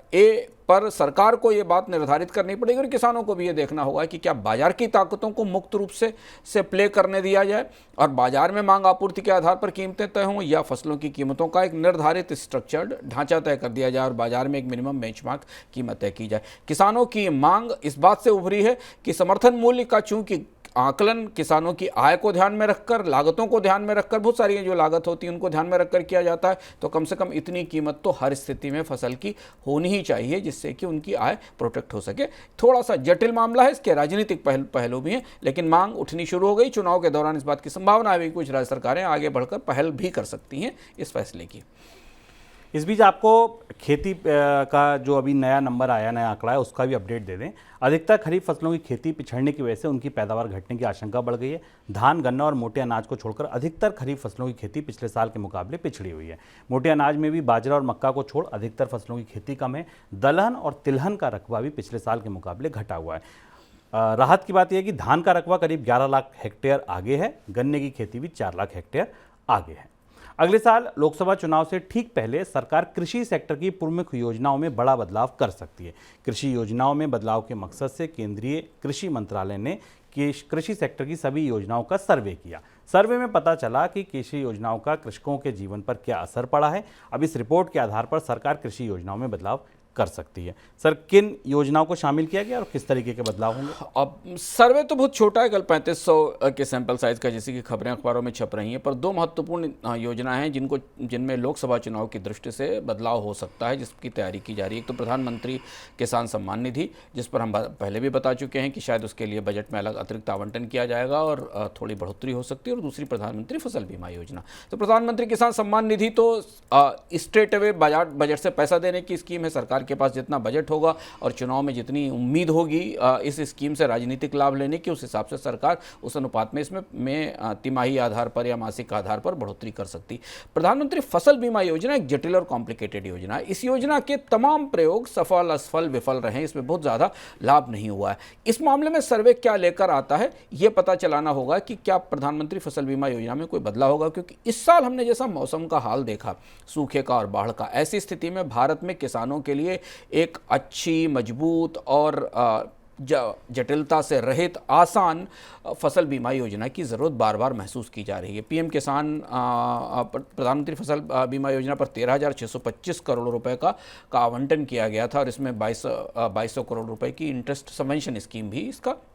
पर सरकार को ये बात निर्धारित करनी पड़ेगी और किसानों को भी ये देखना होगा कि क्या बाजार की ताकतों को मुक्त रूप से प्ले करने दिया जाए और बाजार में मांग आपूर्ति के आधार पर कीमतें तय हों, या फसलों की कीमतों का एक निर्धारित स्ट्रक्चर्ड ढांचा तय कर दिया जाए और बाजार में एक मिनिमम बेंचमार्क कीमत तय की जाए। किसानों की मांग इस बात से उभरी है कि समर्थन मूल्य का चूंकि आकलन किसानों की आय को ध्यान में रखकर, लागतों को ध्यान में रखकर, बहुत सारी जो लागत होती है उनको ध्यान में रखकर किया जाता है, तो कम से कम इतनी कीमत तो हर स्थिति में फसल की होनी ही चाहिए जिससे कि उनकी आय प्रोटेक्ट हो सके। थोड़ा सा जटिल मामला है, इसके राजनीतिक पहलू भी हैं, लेकिन मांग उठनी शुरू हो गई। चुनाव के दौरान इस बात की संभावना है कि कुछ राज्य सरकारें आगे बढ़कर पहल भी कर सकती हैं इस फैसले की। इस बीच आपको खेती का जो अभी नया नंबर आया, नया आंकड़ा है, उसका भी अपडेट दे दें। अधिकतर खरीफ फसलों की खेती पिछड़ने की वजह से उनकी पैदावार घटने की आशंका बढ़ गई है। धान, गन्ना और मोटे अनाज को छोड़कर अधिकतर खरीफ फसलों की खेती पिछले साल के मुकाबले पिछड़ी हुई है। मोटे अनाज में भी बाजरा और मक्का को छोड़ अधिकतर फसलों की खेती कम है। दलहन और तिलहन का रकबा भी पिछले साल के मुकाबले घटा हुआ है। राहत की बात यह है कि धान का रकबा करीब 11 लाख हेक्टेयर आगे है, गन्ने की खेती भी 4 लाख हेक्टेयर आगे है। अगले साल लोकसभा चुनाव से ठीक पहले सरकार कृषि सेक्टर की प्रमुख योजनाओं में बड़ा बदलाव कर सकती है। कृषि योजनाओं में बदलाव के मकसद से केंद्रीय कृषि मंत्रालय ने कृषि सेक्टर की सभी योजनाओं का सर्वे किया। सर्वे में पता चला कि कृषि योजनाओं का कृषकों के जीवन पर क्या असर पड़ा है। अब इस रिपोर्ट के आधार पर सरकार कृषि योजनाओं में बदलाव कर सकती है। सर, किन योजनाओं को शामिल किया गया और किस तरीके के बदलाव होंगे? अब सर्वे तो बहुत छोटा है, कल 3500 के सैंपल साइज का जैसी कि खबरें अखबारों में छप रही हैं, पर दो महत्वपूर्ण योजनाएं हैं जिनमें लोकसभा चुनाव की दृष्टि से बदलाव हो सकता है, जिसकी तैयारी की जा रही है। एक तो प्रधानमंत्री किसान सम्मान निधि, जिस पर हम पहले भी बता चुके हैं कि शायद उसके लिए बजट में अलग अतिरिक्त आवंटन किया जाएगा और थोड़ी बढ़ोतरी हो सकती है। और दूसरी प्रधानमंत्री फसल बीमा योजना। तो प्रधानमंत्री किसान सम्मान निधि तो स्ट्रेट अवे बजट से पैसा देने की स्कीम है। सरकार के पास जितना बजट होगा और चुनाव में जितनी उम्मीद होगी इस स्कीम से राजनीतिक लाभ लेने की, उस हिसाब से सरकार उस अनुपात में इसमें तिमाही आधार पर या मासिक आधार पर बढ़ोतरी कर सकती। प्रधानमंत्री फसल बीमा योजना एक जटिल और कॉम्प्लिकेटेड योजना है। इस योजना के तमाम प्रयोग सफल, असफल, विफल रहे, इसमें बहुत ज़्यादा लाभ नहीं हुआ है। इस मामले में सर्वे क्या लेकर आता है ये पता चलाना होगा कि क्या प्रधानमंत्री फसल बीमा योजना में कोई बदलाव होगा, क्योंकि इस साल हमने जैसा मौसम का हाल देखा, सूखे का और बाढ़ का, ऐसी स्थिति में भारत में किसानों के लिए एक अच्छी, मजबूत और जटिलता से रहित आसान फसल बीमा योजना की ज़रूरत बार बार महसूस की जा रही है। पीएम किसान प्रधानमंत्री फसल बीमा योजना पर 13,625 करोड़ रुपए का आवंटन किया गया था और इसमें 2200 करोड़ रुपए की इंटरेस्ट सबवेंशन स्कीम भी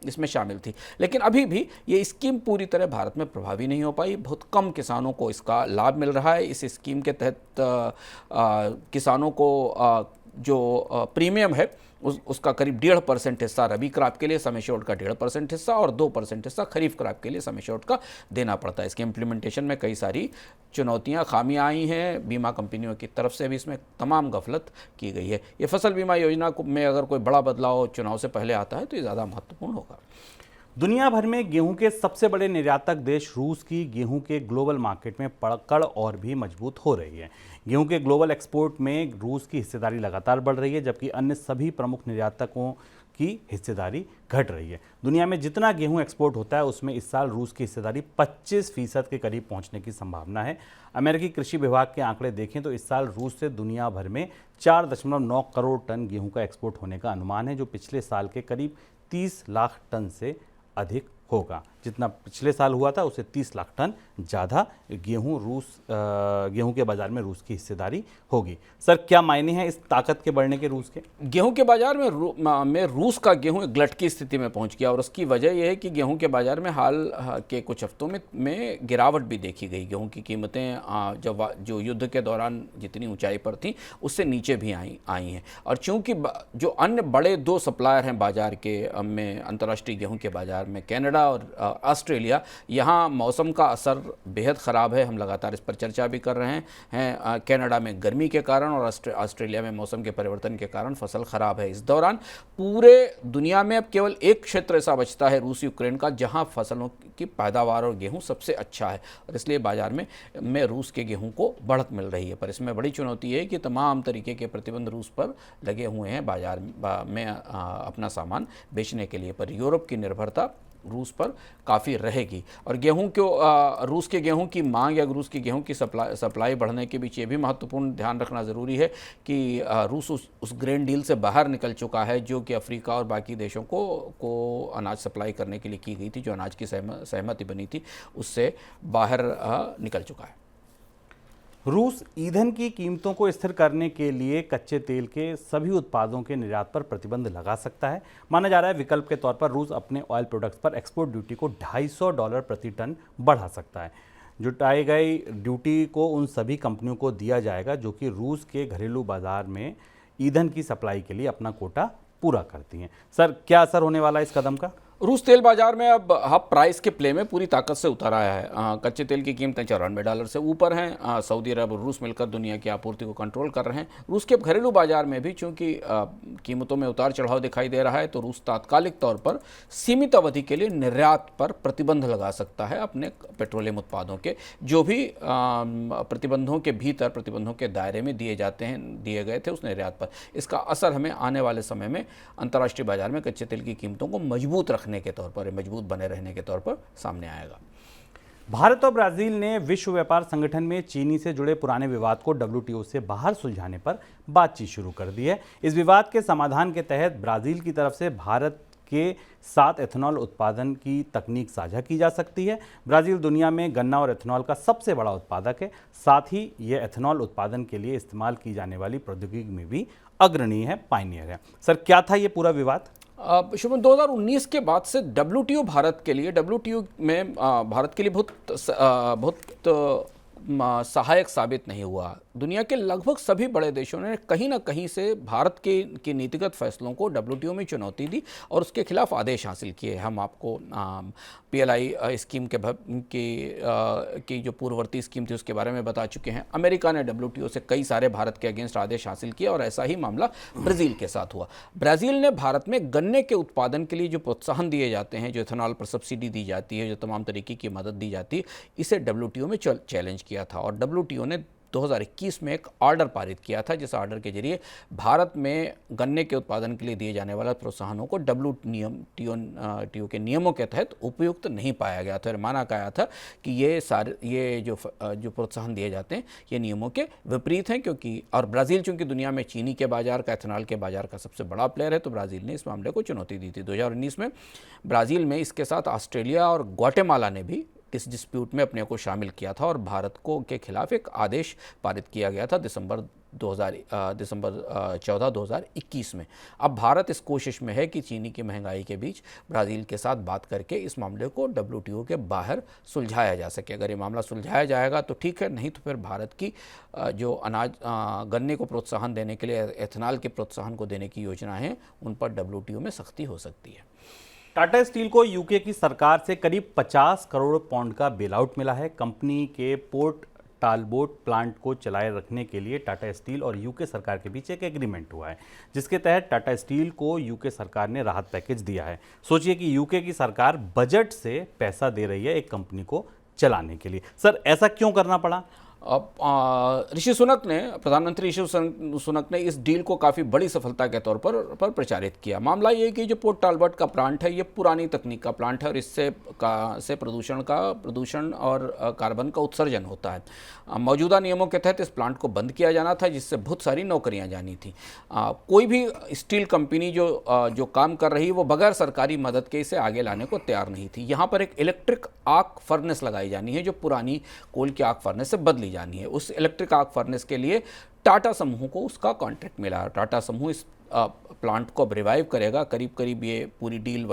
इसमें शामिल थी। लेकिन अभी भी ये स्कीम पूरी तरह भारत में प्रभावी नहीं हो पाई। बहुत कम किसानों को इसका लाभ मिल रहा है। इस स्कीम के तहत किसानों को जो प्रीमियम है उसका करीब 1.5% हिस्सा रबी क्रॉप के लिए सम एश्योर्ड का 1.5% हिस्सा और 2% हिस्सा खरीफ क्रॉप के लिए सम एश्योर्ड का देना पड़ता है। इसके इम्प्लीमेंटेशन में कई सारी चुनौतियां, खामियां आई हैं। बीमा कंपनियों की तरफ से भी इसमें तमाम गफलत की गई है। ये फसल बीमा योजना में अगर कोई बड़ा बदलाव चुनाव से पहले आता है तो ये ज़्यादा महत्वपूर्ण होगा। दुनिया भर में गेहूं के सबसे बड़े निर्यातक देश रूस की गेहूं के ग्लोबल मार्केट में पकड़ और भी मजबूत हो रही है। गेहूं के ग्लोबल एक्सपोर्ट में रूस की हिस्सेदारी लगातार बढ़ रही है, जबकि अन्य सभी प्रमुख निर्यातकों की हिस्सेदारी घट रही है। दुनिया में जितना गेहूं एक्सपोर्ट होता है उसमें इस साल रूस की हिस्सेदारी 25% के करीब पहुंचने की संभावना है। अमेरिकी कृषि विभाग के आंकड़े देखें तो इस साल रूस से दुनिया भर में 4.9 करोड़ टन गेहूं का एक्सपोर्ट होने का अनुमान है, जो पिछले साल के करीब 30 लाख टन से अधिक होगा। जितना पिछले साल हुआ था उससे 30 लाख टन ज़्यादा गेहूं के बाजार में रूस की हिस्सेदारी होगी। सर, क्या मायने हैं इस ताकत के बढ़ने के रूस के? गेहूं के बाजार में रूस का गेहूं एक गलट की स्थिति में पहुंच गया और उसकी वजह यह है कि गेहूं के बाजार में हाल के कुछ हफ्तों में गिरावट भी देखी गई। गेहूं की कीमतें जो युद्ध के दौरान जितनी ऊंचाई पर थी उससे नीचे भी आई हैं। और चूंकि जो अन्य बड़े दो सप्लायर हैं बाजार के में, अंतर्राष्ट्रीय गेहूं के बाजार में, कनाडा और ऑस्ट्रेलिया, यहाँ मौसम का असर बेहद ख़राब है। हम लगातार इस पर चर्चा भी कर रहे हैं। कनाडा में गर्मी के कारण और ऑस्ट्रेलिया में मौसम के परिवर्तन के कारण फसल ख़राब है। इस दौरान पूरे दुनिया में अब केवल एक क्षेत्र ऐसा बचता है, रूस यूक्रेन का, जहाँ फसलों की पैदावार और गेहूँ सबसे अच्छा है और इसलिए बाजार में रूस के गेहूँ को बढ़त मिल रही है। पर इसमें बड़ी चुनौती है कि तमाम तरीके के प्रतिबंध रूस पर लगे हुए हैं बाजार में अपना सामान बेचने के लिए। पर यूरोप की निर्भरता रूस पर काफ़ी रहेगी। और गेहूं को रूस के गेहूं की मांग या रूस की गेहूं की सप्लाई बढ़ने के बीच ये भी महत्वपूर्ण ध्यान रखना ज़रूरी है कि रूस उस ग्रेन डील से बाहर निकल चुका है जो कि अफ्रीका और बाकी देशों को अनाज सप्लाई करने के लिए की गई थी, जो अनाज की सहमति बनी थी उससे बाहर निकल चुका है। रूस ईंधन की कीमतों को स्थिर करने के लिए कच्चे तेल के सभी उत्पादों के निर्यात पर प्रतिबंध लगा सकता है। माना जा रहा है विकल्प के तौर पर रूस अपने ऑयल प्रोडक्ट्स पर एक्सपोर्ट ड्यूटी को $250 प्रति टन बढ़ा सकता है। जुटाई गई ड्यूटी को उन सभी कंपनियों को दिया जाएगा जो कि रूस के घरेलू बाजार में ईंधन की सप्लाई के लिए अपना कोटा पूरा करती हैं। सर, क्या असर होने वाला है इस कदम का? रूस तेल बाजार में अब हब प्राइस के प्ले में पूरी ताकत से उतर आया है। कच्चे तेल की कीमतें $94 से ऊपर हैं। सऊदी अरब और रूस मिलकर दुनिया की आपूर्ति को कंट्रोल कर रहे हैं। रूस के घरेलू बाजार में भी चूंकि कीमतों में उतार चढ़ाव दिखाई दे रहा है, तो रूस तात्कालिक तौर पर सीमित अवधि के लिए निर्यात पर प्रतिबंध लगा सकता है अपने पेट्रोलियम उत्पादों के, जो भी प्रतिबंधों के भीतर, प्रतिबंधों के दायरे में दिए गए थे उस निर्यात पर। इसका असर हमें आने वाले समय में अंतर्राष्ट्रीय बाजार में कच्चे तेल की कीमतों को मजबूत के तौर पर, मजबूत बने रहने के तौर पर सामने आएगा। भारत और ब्राजील ने विश्व व्यापार संगठन में चीनी से जुड़े पुराने विवाद को WTO से बाहर सुलझाने पर बातचीत शुरू कर दी है। इस विवाद के समाधान के तहत ब्राजील की तरफ से भारत के साथ एथेनॉल उत्पादन की तकनीक साझा की जा सकती है। ब्राजील दुनिया में गन्ना और एथेनॉल का सबसे बड़ा उत्पादक है। साथ ही यह एथेनॉल उत्पादन के लिए इस्तेमाल की जाने वाली प्रौद्योगिकी में भी अग्रणी है, पायनियर है। सर, क्या था ये पूरा विवाद? शुभम, 2019 के बाद से WTO भारत के लिए, WTO में भारत के लिए बहुत सहायक साबित नहीं हुआ। दुनिया के लगभग सभी बड़े देशों ने कहीं ना कहीं से भारत के नीतिगत फैसलों को WTO में चुनौती दी और उसके खिलाफ आदेश हासिल किए। हम आपको PLI स्कीम की जो पूर्ववर्ती स्कीम थी उसके बारे में बता चुके हैं। अमेरिका ने WTO से कई सारे भारत के अगेंस्ट आदेश हासिल किए और ऐसा ही मामला ब्राज़ील के साथ हुआ। ब्राज़ील ने भारत में गन्ने के उत्पादन के लिए जो प्रोत्साहन दिए जाते हैं, जो इथेनॉल पर सब्सिडी दी जाती है, जो तमाम तरीके की मदद दी जाती है, इसे WTO में चैलेंज किया था और WTO ने 2021 में एक ऑर्डर पारित किया था, जिस ऑर्डर के जरिए भारत में गन्ने के उत्पादन के लिए दिए जाने वाले प्रोत्साहनों को WTO के नियमों के तहत उपयुक्त नहीं पाया गया था और माना गया था कि ये जो प्रोत्साहन दिए जाते हैं ये नियमों के विपरीत हैं, क्योंकि और ब्राज़ील चूंकि दुनिया में चीनी के बाजार का, एथेनॉल के बाजार का सबसे बड़ा प्लेयर है, तो ब्राज़ील ने इस मामले को चुनौती दी थी। 2019 में ब्राज़ील में इसके साथ ऑस्ट्रेलिया और ग्वाटेमाला ने भी इस डिस्प्यूट में अपने को शामिल किया था और भारत को के खिलाफ एक आदेश पारित किया गया था दिसंबर 14, 2021 में। अब भारत इस कोशिश में है कि चीनी की महंगाई के बीच ब्राज़ील के साथ बात करके इस मामले को WTO के बाहर सुलझाया जा सके। अगर ये मामला सुलझाया जाएगा तो ठीक है, नहीं तो फिर भारत की जो गन्ने को प्रोत्साहन देने के लिए एथेनॉल के प्रोत्साहन को देने की योजना है, उन पर WTO में सख्ती हो सकती है। टाटा स्टील को यूके की सरकार से करीब 50 करोड़ पाउंड का बेलआउट मिला है। कंपनी के पोर्ट टालबोट प्लांट को चलाए रखने के लिए टाटा स्टील और यूके सरकार के बीच एक एग्रीमेंट हुआ है, जिसके तहत टाटा स्टील को यूके सरकार ने राहत पैकेज दिया है। सोचिए कि यूके की सरकार बजट से पैसा दे रही है एक कंपनी को चलाने के लिए। सर, ऐसा क्यों करना पड़ा? ऋषि सुनक ने, प्रधानमंत्री ऋषि सुनक ने इस डील को काफ़ी बड़ी सफलता के तौर पर प्रचारित किया। मामला ये है कि जो पोर्ट टालबोट का प्लांट है ये पुरानी तकनीक का प्लांट है और इससे प्रदूषण और कार्बन का उत्सर्जन होता है। मौजूदा नियमों के तहत इस प्लांट को बंद किया जाना था, जिससे बहुत सारी नौकरियां जानी थी। कोई भी स्टील कंपनी जो काम कर रही है वो बगैर सरकारी मदद के इसे आगे लाने को तैयार नहीं थी। यहाँ पर एक इलेक्ट्रिक आर्क फर्नेस लगाई जानी है जो पुरानी कोल की आर्क फर्नेस से बदली जानी है। उस इलेक्ट्रिक आर्क फर्नेस के लिए टाटा समूह को उसका कॉन्ट्रैक्ट मिला। टाटा समूह इस प्लांट को अब रिवाइव करेगा। करीब ये पूरी डील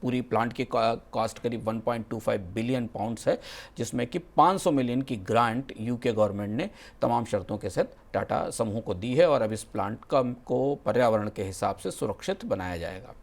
पूरी प्लांट की कॉस्ट करीब 1.25 बिलियन पाउंड्स है, जिसमें कि 500 मिलियन की ग्रांट यूके गवर्नमेंट ने तमाम शर्तों के साथ टाटा समूह को दी है और अब इस प्लांट को पर्यावरण के हिसाब से सुरक्षित बनाया जाएगा।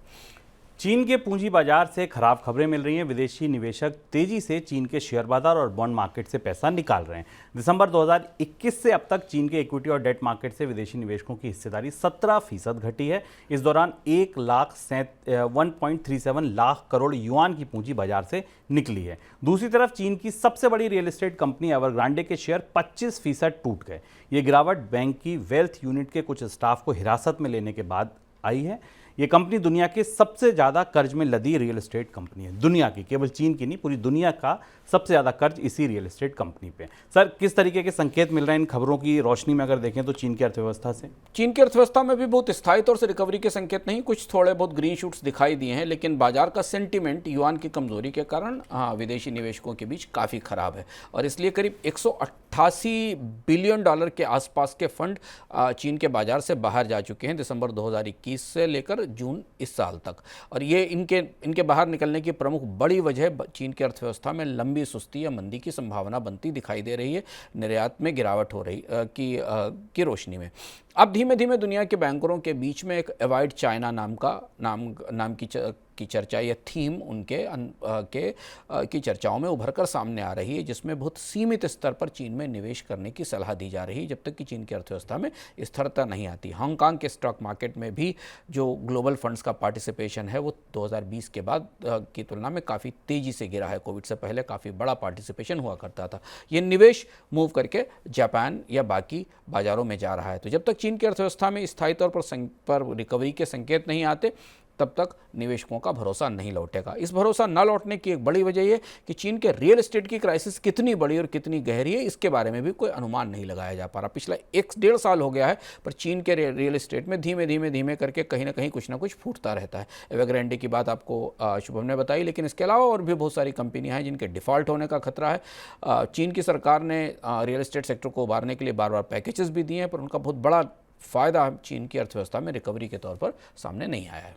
चीन के पूंजी बाजार से खराब खबरें मिल रही हैं। विदेशी निवेशक तेजी से चीन के शेयर बाजार और बॉन्ड मार्केट से पैसा निकाल रहे हैं। दिसंबर 2021 से अब तक चीन के इक्विटी और डेट मार्केट से विदेशी निवेशकों की हिस्सेदारी 17% घटी है। इस दौरान 1.37 लाख करोड़ युआन की पूंजी बाजार से निकली है। दूसरी तरफ चीन की सबसे बड़ी रियल एस्टेट कंपनी एवरग्रांडे के शेयर 25% टूट गए। ये गिरावट बैंक की वेल्थ यूनिट के कुछ स्टाफ को हिरासत में लेने के बाद आई है। ये कंपनी दुनिया के सबसे ज़्यादा कर्ज में लदी रियल एस्टेट कंपनी है। दुनिया की, केवल चीन की नहीं, पूरी दुनिया का सबसे ज़्यादा कर्ज इसी रियल एस्टेट कंपनी पे है। सर, किस तरीके के संकेत मिल रहे हैं इन खबरों की रोशनी में अगर देखें तो चीन की अर्थव्यवस्था से? चीन की अर्थव्यवस्था में भी बहुत स्थायी तौर से रिकवरी के संकेत नहीं, कुछ थोड़े बहुत ग्रीन शूट्स दिखाई दिए हैं, लेकिन बाजार का सेंटीमेंट युआन की कमजोरी के कारण विदेशी निवेशकों के बीच काफ़ी खराब है और इसलिए करीब 188 बिलियन डॉलर के आसपास के फंड चीन के बाजार से बाहर जा चुके हैं दिसंबर 2021 से लेकर जून इस साल तक। और ये इनके बाहर निकलने की प्रमुख बड़ी वजह चीन की अर्थव्यवस्था में लंबी सुस्ती या मंदी की संभावना बनती दिखाई दे रही है, निर्यात में गिरावट हो रही की रोशनी में। अब धीमे धीमे दुनिया के बैंकरों के बीच में एक अवॉइड चाइना नाम की चर्चा या थीम की चर्चाओं में उभर कर सामने आ रही है, जिसमें बहुत सीमित स्तर पर चीन में निवेश करने की सलाह दी जा रही है जब तक कि चीन की अर्थव्यवस्था में स्थिरता नहीं आती। हांगकांग के स्टॉक मार्केट में भी जो ग्लोबल फंड्स का पार्टिसिपेशन है वो 2020 के बाद की तुलना में काफ़ी तेज़ी से गिरा है। कोविड से पहले काफ़ी बड़ा पार्टिसिपेशन हुआ करता था। ये निवेश मूव करके जापान या बाकी बाज़ारों में जा रहा है। तो जब तक चीन की अर्थव्यवस्था में स्थायी तौर पर रिकवरी के संकेत नहीं आते तब तक निवेशकों का भरोसा नहीं लौटेगा। इस भरोसा न लौटने की एक बड़ी वजह यह कि चीन के रियल एस्टेट की क्राइसिस कितनी बड़ी और कितनी गहरी है, इसके बारे में भी कोई अनुमान नहीं लगाया जा पा रहा। पिछला 1-1.5 साल हो गया है, पर चीन के रियल एस्टेट में धीमे धीमे करके कहीं ना कुछ फूटता रहता है। एवरग्रांडे की बात आपको शुभम ने बताई, लेकिन इसके अलावा और भी बहुत सारी कंपनियां हैं जिनके डिफ़ॉल्ट होने का खतरा है। चीन की सरकार ने रियल एस्टेट सेक्टर को उबारने के लिए बार पैकेजेस भी दिए हैं, पर उनका बहुत बड़ा फ़ायदा चीन की अर्थव्यवस्था में रिकवरी के तौर पर सामने नहीं आया है।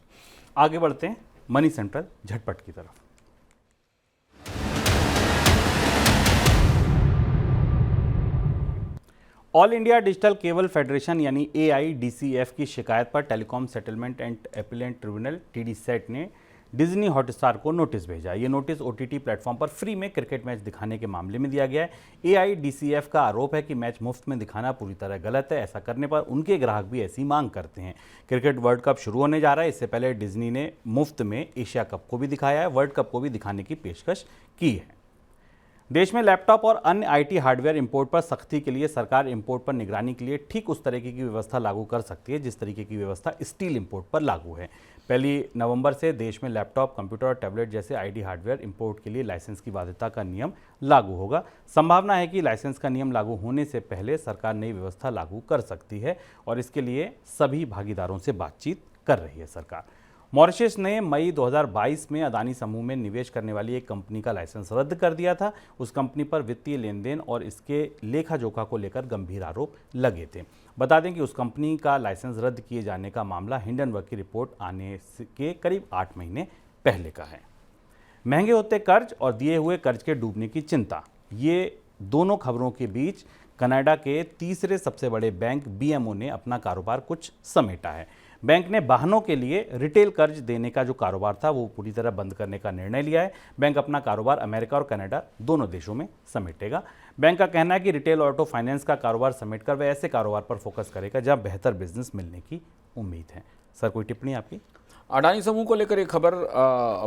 आगे बढ़ते हैं मनी सेंट्रल झटपट की तरफ। All India digital cable federation यानी AIDCF की शिकायत पर telecom settlement and appellate tribunal TDSAT ने डिज्नी हॉटस्टार को नोटिस भेजा। ये नोटिस OTT प्लेटफॉर्म पर फ्री में क्रिकेट मैच दिखाने के मामले में दिया गया है। AIDCF का आरोप है कि मैच मुफ्त में दिखाना पूरी तरह गलत है। ऐसा करने पर उनके ग्राहक भी ऐसी मांग करते हैं। क्रिकेट वर्ल्ड कप शुरू होने जा रहा है, इससे पहले डिज्नी ने मुफ्त में एशिया कप को भी दिखाया है, वर्ल्ड कप को भी दिखाने की पेशकश की है। देश में लैपटॉप और अन्य IT हार्डवेयर इंपोर्ट पर सख्ती के लिए सरकार इंपोर्ट पर निगरानी के लिए ठीक उस तरीके की व्यवस्था लागू कर सकती है जिस तरीके की व्यवस्था स्टील इंपोर्ट पर लागू है। 1 नवंबर से देश में लैपटॉप, कंप्यूटर और टैबलेट जैसे IT हार्डवेयर इंपोर्ट के लिए लाइसेंस की बाध्यता का नियम लागू होगा। संभावना है कि लाइसेंस का नियम लागू होने से पहले सरकार नई व्यवस्था लागू कर सकती है और इसके लिए सभी भागीदारों से बातचीत कर रही है सरकार। मॉरिशस ने मई 2022 में अदानी समूह में निवेश करने वाली एक कंपनी का लाइसेंस रद्द कर दिया था। उस कंपनी पर वित्तीय लेन देन और इसके लेखा जोखा को लेकर गंभीर आरोप लगे थे। बता दें कि उस कंपनी का लाइसेंस रद्द किए जाने का मामला हिंडनबर्ग की रिपोर्ट आने के करीब 8 महीने पहले का है। महंगे होते कर्ज और दिए हुए कर्ज के डूबने की चिंता, ये दोनों खबरों के बीच कनाडा के तीसरे सबसे बड़े बैंक BMO ने अपना कारोबार कुछ समेटा है। बैंक ने वाहनों के लिए रिटेल कर्ज देने का जो कारोबार था वो पूरी तरह बंद करने का निर्णय लिया है। बैंक अपना कारोबार अमेरिका और कनाडा दोनों देशों में समेटेगा। बैंक का कहना है कि रिटेल ऑटो फाइनेंस का कारोबार समेटकर वह ऐसे कारोबार पर फोकस करेगा जहां बेहतर बिजनेस मिलने की उम्मीद है। सर, कोई टिप्पणी आपकी? अडानी समूह को लेकर एक खबर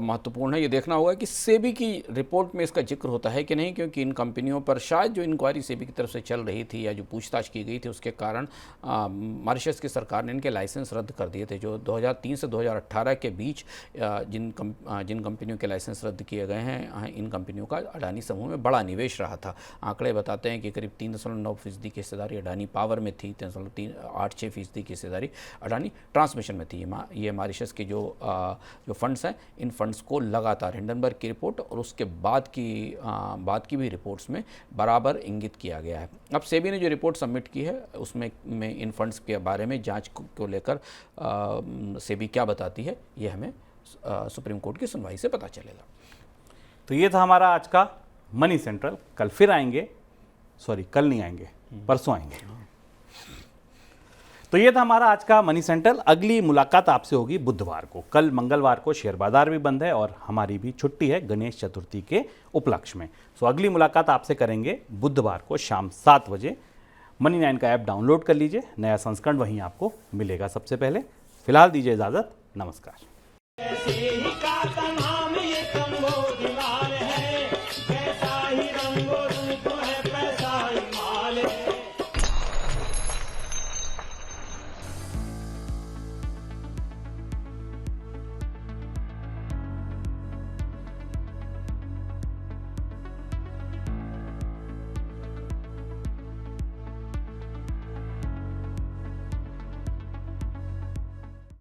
महत्वपूर्ण है। ये देखना होगा कि सेबी की रिपोर्ट में इसका जिक्र होता है कि नहीं, क्योंकि इन कंपनियों पर शायद जो इंक्वायरी सेबी की तरफ से चल रही थी या जो पूछताछ की गई थी उसके कारण मॉरिशस की सरकार ने इनके लाइसेंस रद्द कर दिए थे। जो 2003 से 2018 के बीच जिन कंपनियों के लाइसेंस रद्द किए गए हैं, इन कंपनियों का अडानी समूह में बड़ा निवेश रहा था। आंकड़े बताते हैं कि करीब 3.9% की हिस्सेदारी अडानी पावर में थी, 3.86% की हिस्सेदारी अडानी ट्रांसमिशन में थी। ये मॉरिशस के जो फंड्स हैं, इन फंड्स को लगातार हिंडनबर्ग की रिपोर्ट और उसके बाद की भी रिपोर्ट्स में बराबर इंगित किया गया है। अब सेबी ने जो रिपोर्ट सबमिट की है उसमें इन फंड्स के बारे में जांच को लेकर सेबी क्या बताती है, ये हमें सुप्रीम कोर्ट की सुनवाई से पता चलेगा। तो ये था हमारा आज का मनी सेंट्रल। कल फिर आएंगे, कल नहीं आएंगे, परसों आएंगे। तो ये था हमारा आज का मनी सेंट्रल। अगली मुलाकात आपसे होगी बुधवार को। कल मंगलवार को शेयर बाजार भी बंद है और हमारी भी छुट्टी है गणेश चतुर्थी के उपलक्ष्य में। सो अगली मुलाकात आपसे करेंगे बुधवार को शाम 7 बजे। मनी 9 का ऐप डाउनलोड कर लीजिए, नया संस्करण वहीं आपको मिलेगा सबसे पहले। फिलहाल दीजिए इजाजत, नमस्कार।